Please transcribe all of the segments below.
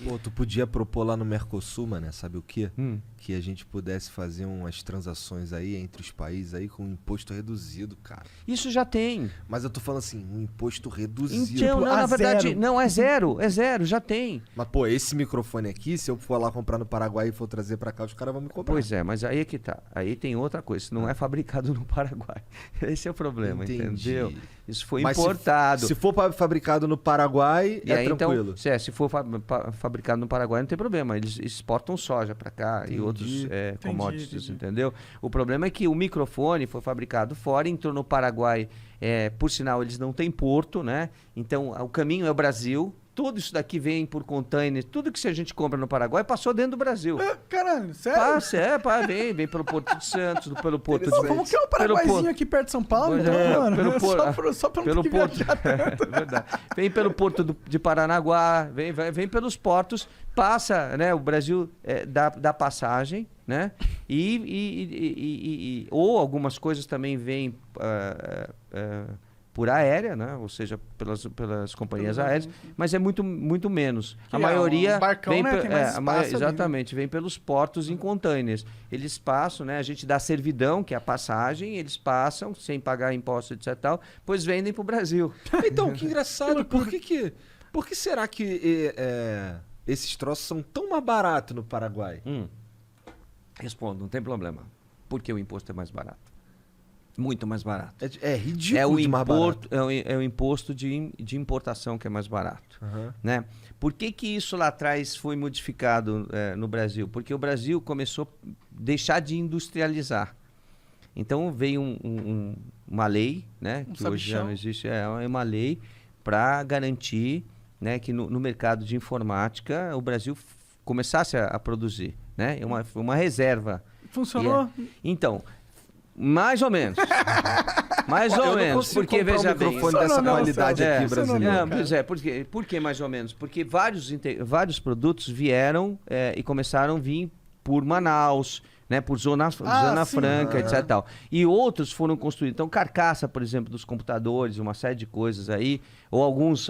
Pô, tu podia propor lá no Mercosul, né? Sabe o quê? Que a gente pudesse fazer umas transações aí entre os países aí com um imposto reduzido, cara. Isso já tem. Mas eu tô falando assim, um imposto reduzido. Então, Tipo, não, na verdade, zero. não, é zero, já tem. Mas, pô, esse microfone aqui, se eu for lá comprar no Paraguai e for trazer pra cá, os caras vão me comprar. Pois é, mas aí é que tá. Aí tem outra coisa, isso não é fabricado no Paraguai. Esse é o problema, Entendi. entendeu? Isso foi Mas importado. Se for fabricado no Paraguai, E é aí, tranquilo. então, se for fabricado no Paraguai, não tem problema. Eles exportam soja para cá e outros commodities, entendeu? O problema é que o microfone foi fabricado fora, entrou no Paraguai. Por sinal, eles não têm porto, né? Então, o caminho é o Brasil. Tudo isso daqui vem por container. Tudo que a gente compra no Paraguai passou dentro do Brasil. Caralho, sério? Vem pelo Porto de Santos, pelo Porto de... Como que é um Paraguaizinho aqui perto de São Paulo? Mano? Só pelo Porto. É verdade. Vem pelo Porto de Paranaguá, vem pelos portos, passa, né? O Brasil dá passagem, né? Ou algumas coisas também vêm por aérea, né? Ou seja, pelas companhias aéreas, mas é muito, muito menos. A maioria um barcão, vem né? Tem mais espaço exatamente, vem pelos portos em containers. Eles passam, né? A gente dá servidão, que é a passagem, eles passam sem pagar imposto, etc. Tal, pois vendem para o Brasil. Então, que engraçado. Por que será que esses troços são tão mais baratos no Paraguai? Respondo, não tem problema. Porque o imposto é mais barato. Muito mais barato. É ridículo de mais barato. É o imposto de importação que é mais barato. Né? Por que isso lá atrás foi modificado no Brasil? Porque o Brasil começou a deixar de industrializar. Então veio uma lei, né, que hoje já não existe, é uma lei para garantir, né, que no mercado de informática o Brasil começasse a produzir. Né? Uma reserva. Funcionou? Então... Mais ou menos. Mais ou menos. Porque, veja bem... microfone dessa qualidade aqui brasileira. Por que mais ou menos? Porque vários produtos vieram e começaram a vir por Manaus, né, por Zona Franca, etc. Tal. E outros foram construídos. Então, carcaça, por exemplo, dos computadores, uma série de coisas aí, ou alguns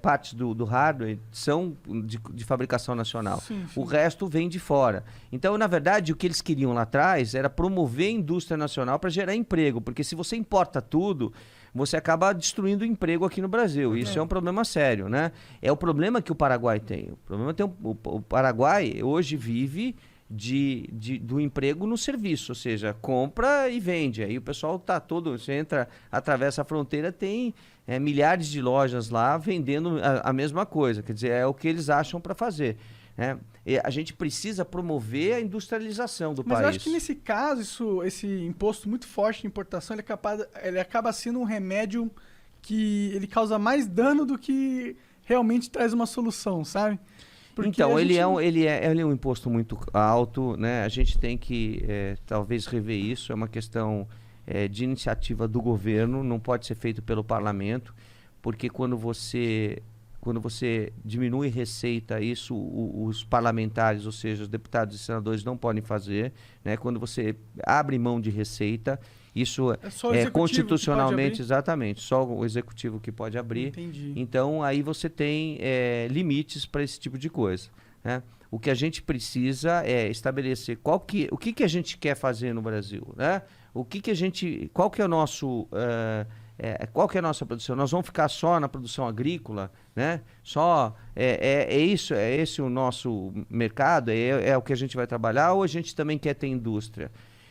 partes do hardware são de fabricação nacional. Sim. O resto vem de fora. Então, na verdade, o que eles queriam lá atrás era promover a indústria nacional para gerar emprego, porque se você importa tudo, você acaba destruindo o emprego aqui no Brasil. Isso é um problema sério, né? É o problema que o Paraguai tem. O Paraguai hoje vive do emprego no serviço, ou seja, compra e vende. Aí o pessoal você entra, atravessa a fronteira, tem milhares de lojas lá vendendo a mesma coisa. Quer dizer, é o que eles acham para fazer. Né? A gente precisa promover a industrialização do país. Mas eu acho que nesse caso, esse imposto muito forte de importação, ele acaba sendo um remédio que ele causa mais dano do que realmente traz uma solução, sabe? Porque então, ele é um imposto muito alto, né? A gente tem que talvez rever isso, é uma questão de iniciativa do governo, não pode ser feito pelo parlamento, porque quando você diminui receita, isso os parlamentares, ou seja, os deputados e senadores não podem fazer, né? Quando você abre mão de receita, isso é constitucionalmente, exatamente, só o executivo que pode abrir. Entendi. Então, aí você tem limites para esse tipo de coisa. Né? O que a gente precisa é estabelecer o que a gente quer fazer no Brasil. Né? Qual que é o nosso... qual que é a nossa produção? Nós vamos ficar só na produção agrícola, né? É esse o nosso mercado? É o que a gente vai trabalhar ou a gente também quer ter indústria?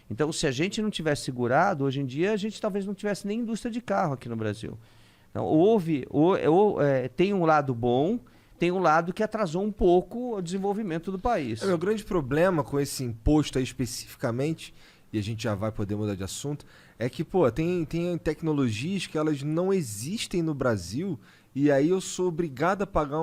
Então, se a gente não tivesse segurado, hoje em dia a gente talvez não tivesse nem indústria de carro aqui no Brasil. Então, tem um lado bom, tem um lado que atrasou um pouco o desenvolvimento do país. O grande problema com esse imposto aí especificamente, e a gente já vai poder mudar de assunto, é que, tem tecnologias que elas não existem no Brasil e aí eu sou obrigado a pagar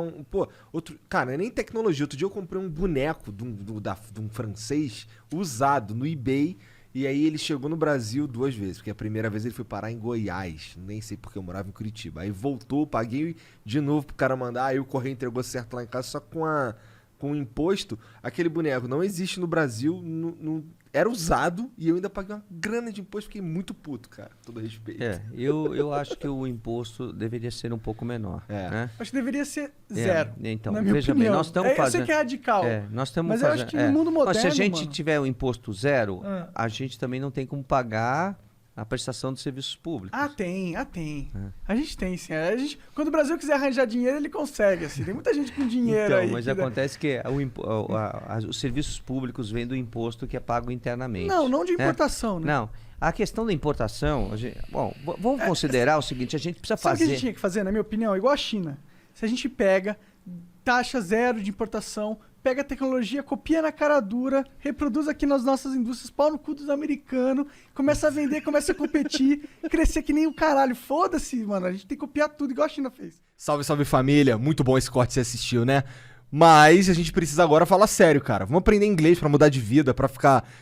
cara, não é nem tecnologia. Outro dia eu comprei um boneco de um francês usado no eBay e aí ele chegou no Brasil 2 vezes, porque a primeira vez ele foi parar em Goiás, nem sei porque eu morava em Curitiba. Aí voltou, paguei de novo pro cara mandar, aí o correio entregou certo lá em casa, só com o imposto, aquele boneco não existe no Brasil, era usado e eu ainda paguei uma grana de imposto, fiquei muito puto, cara, com todo respeito. Eu acho que o imposto deveria ser um pouco menor. Né? Acho que deveria ser zero. Então, na minha veja opinião. bem, nós estamos fazendo... Eu sei que é radical. Nós estamos mas fazendo... eu acho que no mundo moderno, Mas se a gente mano, tiver o imposto zero, a gente também não tem como pagar a prestação de serviços públicos. Tem. A gente tem, sim. Quando o Brasil quiser arranjar dinheiro, ele consegue, assim. Tem muita gente com dinheiro aí. Mas acontece que os serviços públicos vêm do imposto que é pago internamente. Não de importação, né? Não. A questão da importação... vamos considerar o seguinte, a gente precisa Sabe o fazer... que a gente tinha que fazer, na minha opinião? Igual a China. Se a gente pega taxa zero de importação, pega a tecnologia, copia na cara dura, reproduz aqui nas nossas indústrias, pau no cu dos americanos, começa a vender, começa a competir, crescer que nem o caralho. Foda-se, mano. A gente tem que copiar tudo, igual a China fez. Salve, salve família. Muito bom esse corte que você assistiu, né? Mas a gente precisa agora falar sério, cara. Vamos aprender inglês pra mudar de vida, pra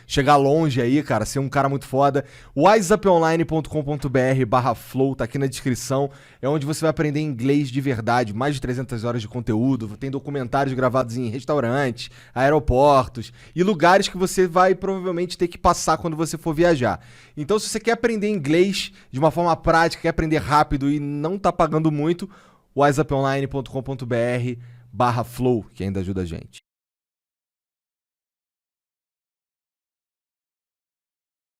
chegar longe aí, cara, ser um cara muito foda. wiseuponline.com.br/flow, tá aqui na descrição. É onde você vai aprender inglês de verdade, mais de 300 horas de conteúdo. Tem documentários gravados em restaurantes, aeroportos e lugares que você vai provavelmente ter que passar quando você for viajar. Então, se você quer aprender inglês de uma forma prática, quer aprender rápido e não tá pagando muito, wiseuponline.com.br/flow, que ainda ajuda a gente.